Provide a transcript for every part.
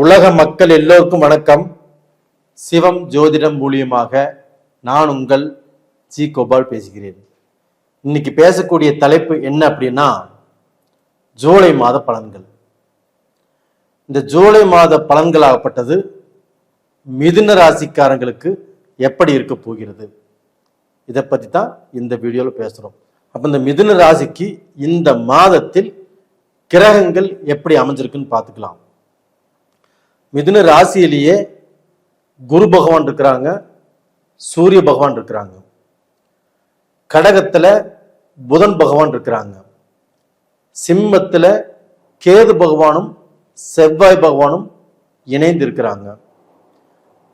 உலக மக்கள் எல்லோருக்கும் வணக்கம். சிவம் ஜோதிடம் மூலியமாக நான் உங்கள் ஜி கோபால் பேசுகிறேன். இன்னைக்கு பேசக்கூடிய தலைப்பு என்ன அப்படின்னா, ஜூலை மாத பலன்கள். இந்த ஜூலை மாத பலன்களாகப்பட்டது மிதுன ராசிக்காரங்களுக்கு எப்படி இருக்க போகிறது, இதை பற்றி தான் இந்த வீடியோவில் பேசுகிறோம். அப்போ இந்த மிதுன ராசிக்கு இந்த மாதத்தில் கிரகங்கள் எப்படி அமைஞ்சிருக்குன்னு பார்த்துக்கலாம். மிதுன ராசியிலேயே குரு பகவான் இருக்கிறாங்க, சூரிய பகவான் இருக்கிறாங்க, கடகத்துல புதன் பகவான் இருக்கிறாங்க, சிம்மத்துல கேது பகவானும் செவ்வாய் பகவானும் இணைந்து இருக்கிறாங்க,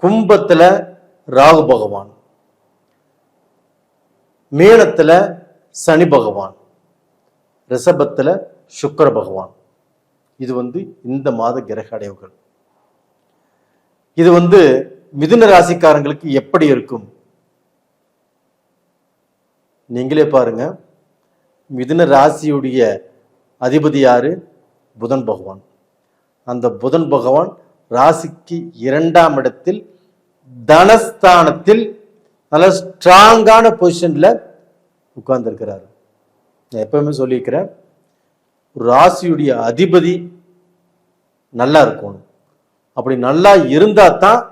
கும்பத்துல ராகு பகவான், மீனத்துல சனி பகவான், ரிஷபத்துல சுக்கிர பகவான். இது இந்த மாத கிரக அடைவுகள். இது மிதுன ராசிக்காரங்களுக்கு எப்படி இருக்கும் நீங்களே பாருங்க. மிதுன ராசியுடைய அதிபதி யாரு? புதன் பகவான். அந்த புதன் பகவான் ராசிக்கு 2ஆம் இடத்தில் தனஸ்தானத்தில் நல்ல ஸ்ட்ராங்கான பொசிஷன்ல உட்கார்ந்து இருக்கிறாரு. நான் எப்பவுமே சொல்லியிருக்கிறேன், ராசியுடைய அதிபதி நல்லா இருக்கணும். அப்படி நல்லா இருந்தா தான்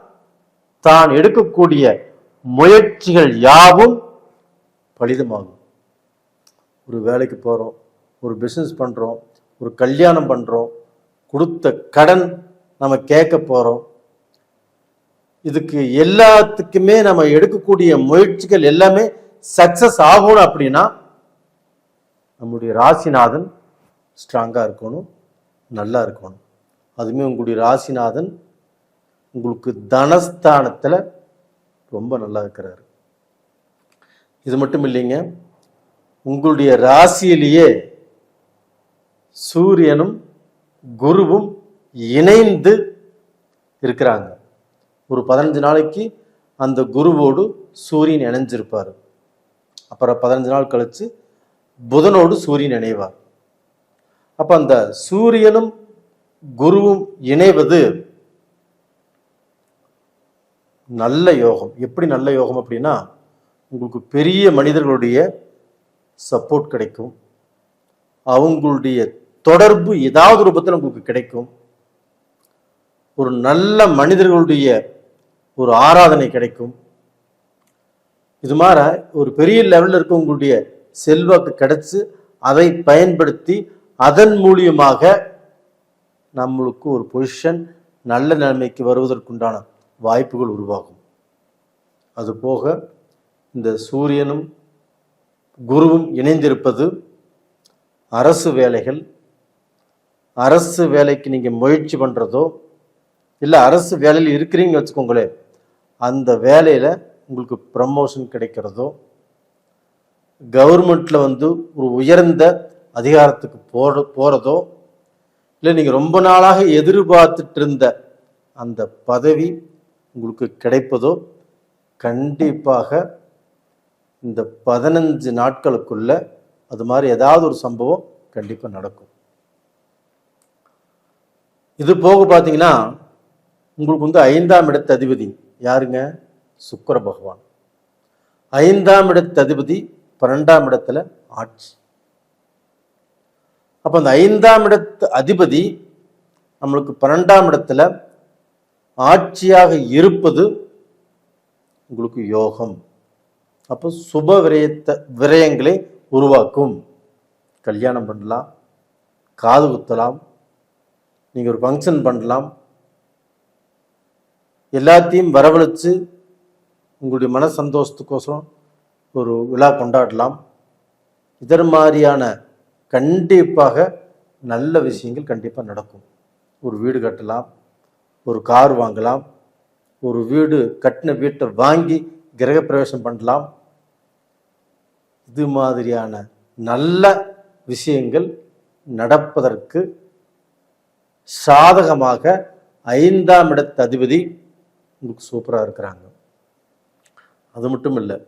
தான் எடுக்கக்கூடிய முயற்சிகள் யாவும் பலிதமாகும். ஒரு வேலைக்கு போறோம், ஒரு பிசினஸ் பண்றோம், ஒரு கல்யாணம் பண்றோம், கொடுத்த கடன் நம்ம கேட்க போறோம், இதுக்கு எல்லாத்துக்குமே நம்ம எடுக்கக்கூடிய முயற்சிகள் எல்லாமே சக்சஸ் ஆகணும். அப்படின்னா நம்முடைய ராசிநாதன் ஸ்ட்ராங்கா இருக்கணும், நல்லா இருக்கணும். அதுவுமே உங்களுடைய ராசிநாதன் உங்களுக்கு தனஸ்தானத்துல ரொம்ப நல்லா இருக்கிறாரு. இது மட்டும் இல்லைங்க, உங்களுடைய ராசியிலேயே சூரியனும் குருவும் இணைந்து இருக்கிறாங்க. ஒரு 15 நாளைக்கு அந்த குருவோடு சூரியன் இணைஞ்சிருப்பார். அப்புறம் 15 நாள் கழிச்சு புதனோடு சூரியன் இணைவார். அப்ப அந்த சூரியனும் குருவும் இணைவது நல்ல யோகம். எப்படி நல்ல யோகம் அப்படின்னா, உங்களுக்கு பெரிய மனிதர்களுடைய சப்போர்ட் கிடைக்கும், அவங்களுடைய தொடர்பு ஏதாவது ரூபத்தில் உங்களுக்கு கிடைக்கும், ஒரு நல்ல மனிதர்களுடைய ஒரு ஆராதனை கிடைக்கும். இது மாதிரி ஒரு பெரிய லெவலில் இருக்க உங்களுடைய செல்வாக்கு கிடைச்சு அதை பயன்படுத்தி அதன் மூலியமாக நம்மளுக்கு ஒரு பொசிஷன் நல்ல நிலைமைக்கு வருவதற்குண்டான வாய்ப்புகள் உருவாகும். அதுபோக இந்த சூரியனும் குருவும் இணைந்திருப்பது அரசு வேலைகள், அரசு வேலைக்கு நீங்கள் முயற்சி பண்ணுறதோ இல்லை அரசு வேலையில் இருக்கிறீங்க வச்சுக்கோங்களேன், அந்த வேலையில் உங்களுக்கு ப்ரமோஷன் கிடைக்கிறதோ, கவர்மெண்ட்டில் ஒரு உயர்ந்த அதிகாரத்துக்கு போகிறதோ, இல்லை நீங்கள் ரொம்ப நாளாக எதிர்பார்த்துட்டு இருந்த அந்த பதவி உங்களுக்கு கிடைப்பதோ கண்டிப்பாக இந்த 15 நாட்களுக்குள்ள அது மாதிரி ஏதாவது ஒரு சம்பவம் கண்டிப்பாக நடக்கும். இது போக பார்த்தீங்கன்னா, உங்களுக்கு 5ஆம் இடத்து அதிபதி யாருங்க? சுக்கிர பகவான். 5ஆம் இடத்து அதிபதி 12ஆம் இடத்துல ஆட்சி. அப்ப அந்த 5ஆம் இடத்து அதிபதி நம்மளுக்கு 12ஆம் இடத்துல ஆட்சியாக இருப்பது உங்களுக்கு யோகம். அப்போ சுப விரயங்களை உருவாக்கும். கல்யாணம் பண்ணலாம், காது குத்தலாம், நீங்க ஒரு ஃபங்க்ஷன் பண்ணலாம், எல்லாத்தையும் வரவழைச்சு உங்களுடைய மன சந்தோஷத்துக்கோசரம் ஒரு விழா கொண்டாடலாம். இதர் மாதிரியான கண்டிப்பாக நல்ல விஷயங்கள் கண்டிப்பாக நடக்கும். ஒரு வீடு கட்டலாம், ஒரு கார் வாங்கலாம், ஒரு வீடு கட்டின வீட்டை வாங்கி கிரகப்பிரவேசம் பண்ணலாம். இது மாதிரியான நல்ல விஷயங்கள் நடப்பதற்கு சாதகமாக 5ஆம் இடத்து அதிபதி உங்களுக்கு சூப்பராக இருக்கிறாங்க. அது மட்டும் இல்லை,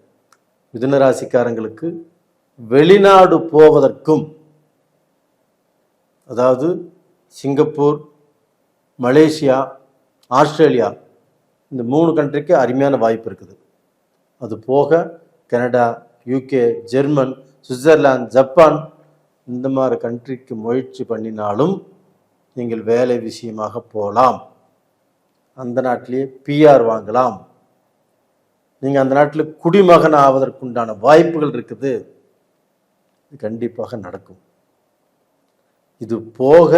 மிதுன ராசிக்காரங்களுக்கு வெளிநாடு போவதற்கும், அதாவது சிங்கப்பூர், மலேசியா, ஆஸ்திரேலியா, இந்த 3 கண்ட்ரிக்கு அருமையான வாய்ப்பு இருக்குது. அது போக Canada, UK, German, Switzerland, Japan, இந்த மாதிரி கண்ட்ரிக்கு முயற்சி பண்ணினாலும் நீங்கள் வேலை விஷயமாக போகலாம். அந்த நாட்டிலேயே பிஆர் வாங்கலாம். நீங்கள் அந்த நாட்டில் குடிமகன் ஆவதற்குண்டான வாய்ப்புகள் இருக்குது. கண்டிப்பாக நடக்கும். இது போக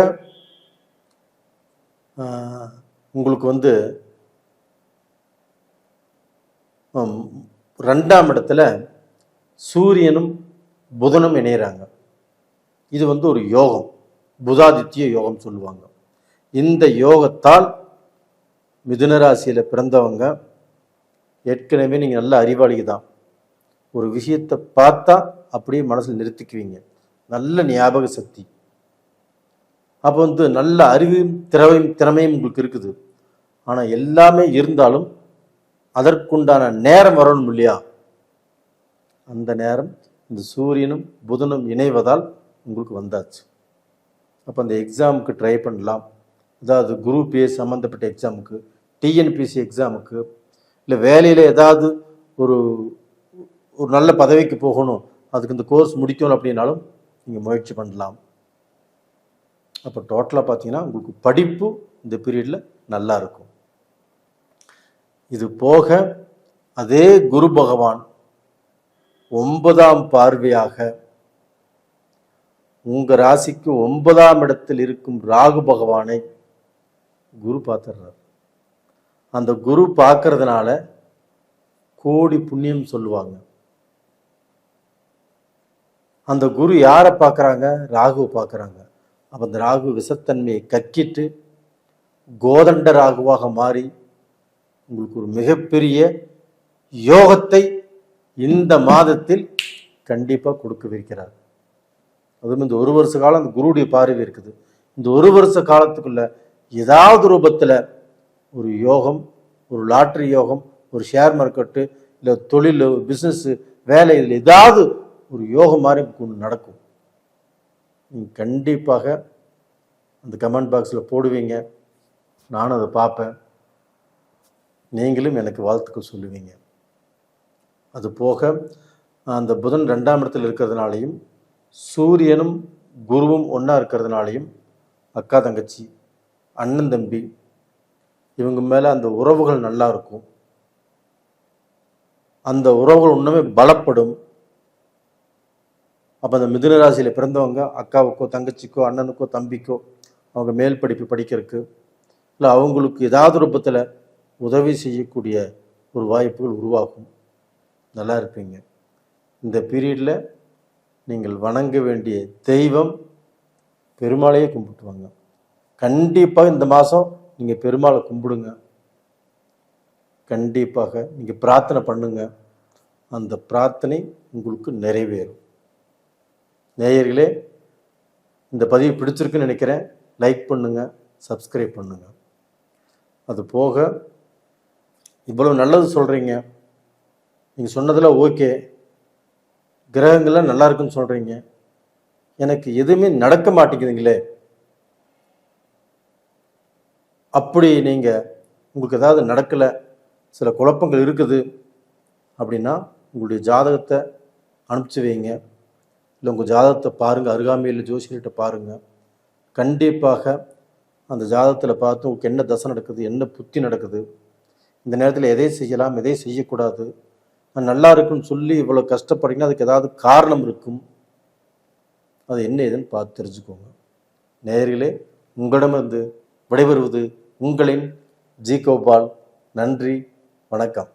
உங்களுக்கு 2ஆம் இடத்துல சூரியனும் புதனும் இணைகிறாங்க. இது ஒரு யோகம், புதாதித்ய யோகம் சொல்லுவாங்க. இந்த யோகத்தால் மிதுன ராசியில் பிறந்தவங்க ஏற்கனவே நீங்கள் நல்ல அறிவாளி தான். ஒரு விஷயத்தை பார்த்தா அப்படியே மனசில் நிறுத்திக்குவீங்க. நல்ல ஞாபக சக்தி. அப்போ நல்ல அறிவும் திறமையும் உங்களுக்கு இருக்குது. ஆனால் எல்லாமே இருந்தாலும் அதற்குண்டான நேரம் வரணும் இல்லையா? அந்த நேரம் இந்த சூரியனும் புதனும் இணைவதால் உங்களுக்கு வந்தாச்சு. அப்போ அந்த எக்ஸாமுக்கு ட்ரை பண்ணலாம். அதாவது குரூப் ஏ சம்மந்தப்பட்ட எக்ஸாமுக்கு, டிஎன்பிசி எக்ஸாமுக்கு, இல்லை வேலையில் ஏதாவது ஒரு நல்ல பதவிக்கு போகணும், அதுக்கு இந்த கோர்ஸ் முடிக்கணும் அப்படின்னாலும் நீங்கள் முயற்சி பண்ணலாம். அப்போ டோட்டலாக பார்த்தீங்கன்னா உங்களுக்கு படிப்பு இந்த பீரியடில் நல்லா இருக்கும். இது போக அதே குரு பகவான் 9ஆம் பார்வையாக உங்கள் ராசிக்கு 9ஆம் இடத்தில் இருக்கும் ராகு பகவானை குரு பார்த்துடுறார். அந்த குரு பார்க்கறதுனால கோடி புண்ணியம் சொல்லுவாங்க. அந்த குரு யாரை பார்க்குறாங்க? ராகுவை பார்க்குறாங்க. அப்போ அந்த ராகு விஷத்தன்மையை கக்கிட்டு கோதண்ட ராகுவாக மாறி உங்களுக்கு ஒரு மிகப்பெரிய யோகத்தை இந்த மாதத்தில் கண்டிப்பாக கொடுக்கவிருக்கிறார். அதுவும் இந்த 1 வருஷ காலம் அந்த குருவுடைய பார்வை இருக்குது. இந்த 1 வருஷ காலத்துக்குள்ள ஏதாவது ரூபத்தில் ஒரு யோகம், ஒரு லாட்ரி யோகம், ஒரு ஷேர் மார்க்கெட்டு, இல்லை தொழில், பிஸ்னஸ், வேலை, இதில் ஏதாவது ஒரு யோகம் மாதிரி நடக்கும். நீங்கள் கண்டிப்பாக அந்த கமெண்ட் பாக்ஸில் போடுவீங்க. நானும் அதை பார்ப்பேன். நீங்களும் எனக்கு வாழ்த்துக்கள் சொல்லுவீங்க. அது போக அந்த புதன் 2ஆம் இடத்தில் இருக்கிறதுனாலையும் சூரியனும் குருவும் ஒன்றா இருக்கிறதுனாலையும் அக்கா தங்கச்சி, அண்ணன் தம்பி, இவங்க மேலே அந்த உறவுகள் நல்லா இருக்கும். அந்த உறவுகள் இன்னுமே பலப்படும். அப்போ அந்த மிதுன ராசியில் பிறந்தவங்க அக்காவுக்கோ தங்கச்சிக்கோ அண்ணனுக்கோ தம்பிக்கோ அவங்க மேல் படிப்பு படிக்கிறதுக்கு, இல்லை அவங்களுக்கு ஏதாவது ரூபத்தில் உதவி செய்யக்கூடிய ஒரு வாய்ப்புகள் உருவாகும். நல்லா இருப்பீங்க. இந்த பீரியடில் நீங்கள் வணங்க வேண்டிய தெய்வம் பெருமாளையே கும்பிட்டுவாங்க. கண்டிப்பாக இந்த மாதம் நீங்கள் பெருமாளை கும்பிடுங்க. கண்டிப்பாக நீங்கள் பிரார்த்தனை பண்ணுங்க. அந்த பிரார்த்தனை உங்களுக்கு நிறைவேறும். நேயர்களே, இந்த பதிவு பிடிச்சிருக்குன்னு நினைக்கிறேன். லைக் பண்ணுங்க, சப்ஸ்கிரைப் பண்ணுங்க. அது போக இவ்வளவு நல்லது சொல்கிறீங்க, நீங்கள் சொன்னதில் ஓகே, கிரகங்கள்லாம் நல்லா இருக்குன்னு சொல்கிறீங்க, எனக்கு எதுவுமே நடக்க மாட்டேங்குதுங்களே. அப்படி நீங்கள் உங்களுக்கு ஏதாவது நடக்கலை, சில குழப்பங்கள் இருக்குது அப்படின்னா உங்களுடைய ஜாதகத்தை அனுப்பிச்சி வைங்க. இல்லை உங்கள் ஜாதகத்தை பாருங்கள், அருகாமையில் ஜோசியர்கிட்ட பாருங்கள். கண்டிப்பாக அந்த ஜாதகத்தில் பார்த்து உங்களுக்கு என்ன தசை நடக்குது, என்ன புத்தி நடக்குது, இந்த நேரத்தில் எதை செய்யலாம், எதை செய்யக்கூடாது, நான் நல்லா இருக்குன்னு சொல்லி இவ்வளோ கஷ்டப்படுறீங்கன்னா அதுக்கு ஏதாவது காரணம் இருக்கும். அது என்ன ஏதுன்னு பார்த்து தெரிஞ்சுக்கோங்க. நேயர்களே, உங்களிடமிருந்து விடைபெறுவது உங்களின் ஜி கோபால். நன்றி, வணக்கம்.